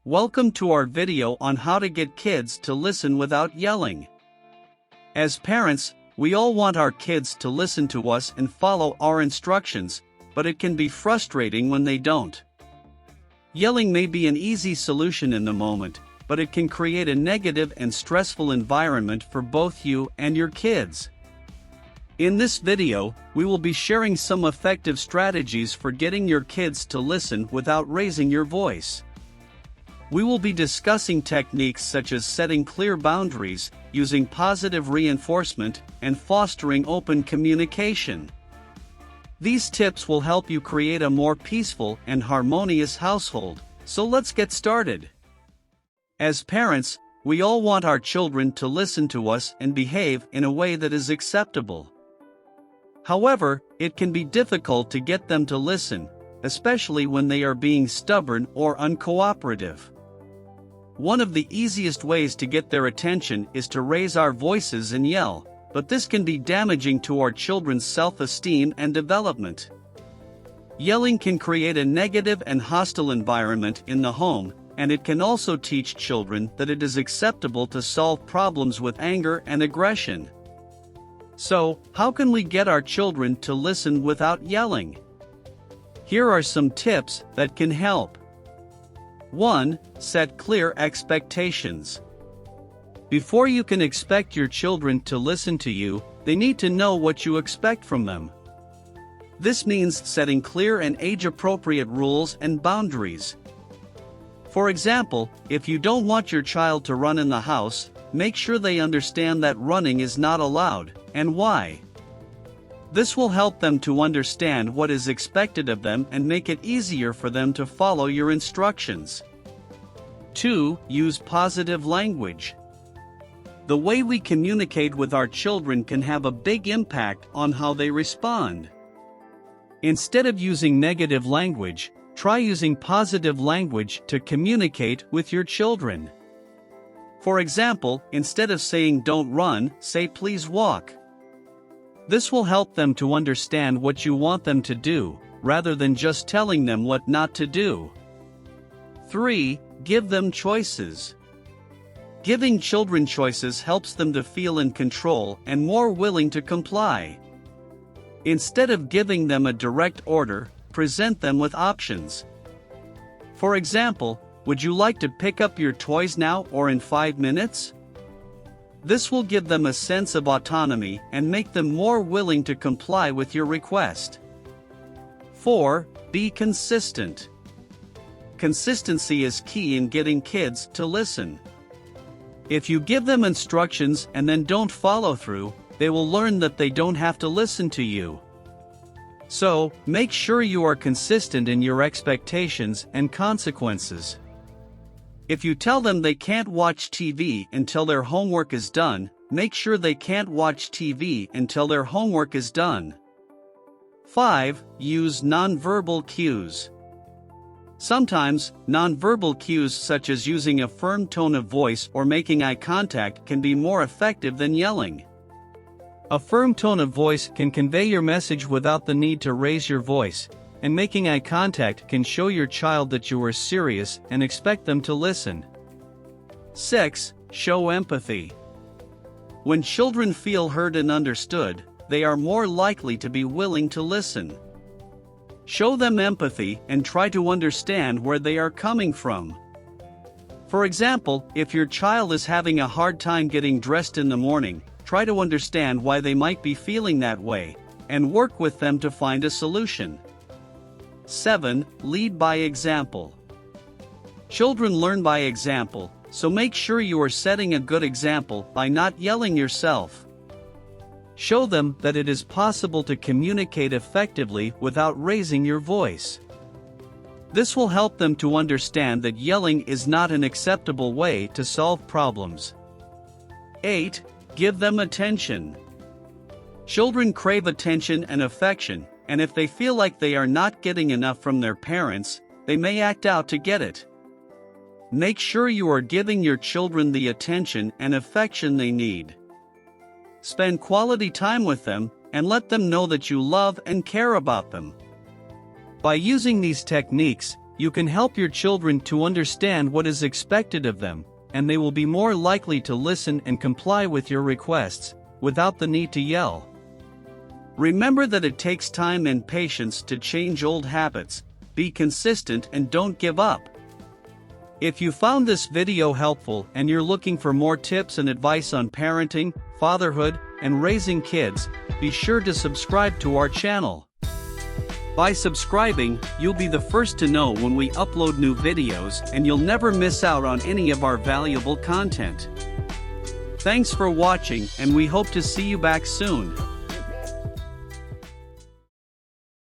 Welcome to our video on how to get kids to listen without yelling. As parents, we all want our kids to listen to us and follow our instructions, but it can be frustrating when they don't. Yelling may be an easy solution in the moment, but it can create a negative and stressful environment for both you and your kids. In this video, we will be sharing some effective strategies for getting your kids to listen without raising your voice. We will be discussing techniques such as setting clear boundaries, using positive reinforcement, and fostering open communication. These tips will help you create a more peaceful and harmonious household, so let's get started. As parents, we all want our children to listen to us and behave in a way that is acceptable. However, it can be difficult to get them to listen, especially when they are being stubborn or uncooperative. One of the easiest ways to get their attention is to raise our voices and yell, but this can be damaging to our children's self-esteem and development. Yelling can create a negative and hostile environment in the home, and it can also teach children that it is acceptable to solve problems with anger and aggression. So, how can we get our children to listen without yelling? Here are some tips that can help. 1. Set clear expectations. Before you can expect your children to listen to you, they need to know what you expect from them. This means setting clear and age-appropriate rules and boundaries. For example, if you don't want your child to run in the house, make sure they understand that running is not allowed, and why. This will help them to understand what is expected of them and make it easier for them to follow your instructions. 2. Use positive language. The way we communicate with our children can have a big impact on how they respond. Instead of using negative language, try using positive language to communicate with your children. For example, instead of saying "don't run," say "please walk." This will help them to understand what you want them to do, rather than just telling them what not to do. 3. Give them choices. Giving children choices helps them to feel in control and more willing to comply. Instead of giving them a direct order, present them with options. For example, would you like to pick up your toys now or in 5 minutes? This will give them a sense of autonomy and make them more willing to comply with your request. 4. Be consistent. Consistency is key in getting kids to listen. If you give them instructions and then don't follow through, they will learn that they don't have to listen to you. So, make sure you are consistent in your expectations and consequences. If you tell them they can't watch TV until their homework is done, make sure they can't watch TV until their homework is done. 5. Use nonverbal cues. Sometimes, nonverbal cues such as using a firm tone of voice or making eye contact can be more effective than yelling. A firm tone of voice can convey your message without the need to raise your voice, and making eye contact can show your child that you are serious and expect them to listen. 6. Show empathy. When children feel heard and understood, they are more likely to be willing to listen. Show them empathy and try to understand where they are coming from. For example, if your child is having a hard time getting dressed in the morning, try to understand why they might be feeling that way, and work with them to find a solution. 7. Lead by example. Children learn by example, so make sure you are setting a good example by not yelling yourself. Show them that it is possible to communicate effectively without raising your voice. This will help them to understand that yelling is not an acceptable way to solve problems. 8. Give them attention. Children crave attention and affection, and if they feel like they are not getting enough from their parents, they may act out to get it. Make sure you are giving your children the attention and affection they need. Spend quality time with them, and let them know that you love and care about them. By using these techniques, You can help your children to understand what is expected of them, and they will be more likely to listen and comply with your requests, without the need to yell. Remember that it takes time and patience to change old habits. Be consistent and don't give up. If you found this video helpful and you're looking for more tips and advice on parenting, fatherhood, and raising kids, be sure to subscribe to our channel. By subscribing, you'll be the first to know when we upload new videos and you'll never miss out on any of our valuable content. Thanks for watching, and we hope to see you back soon.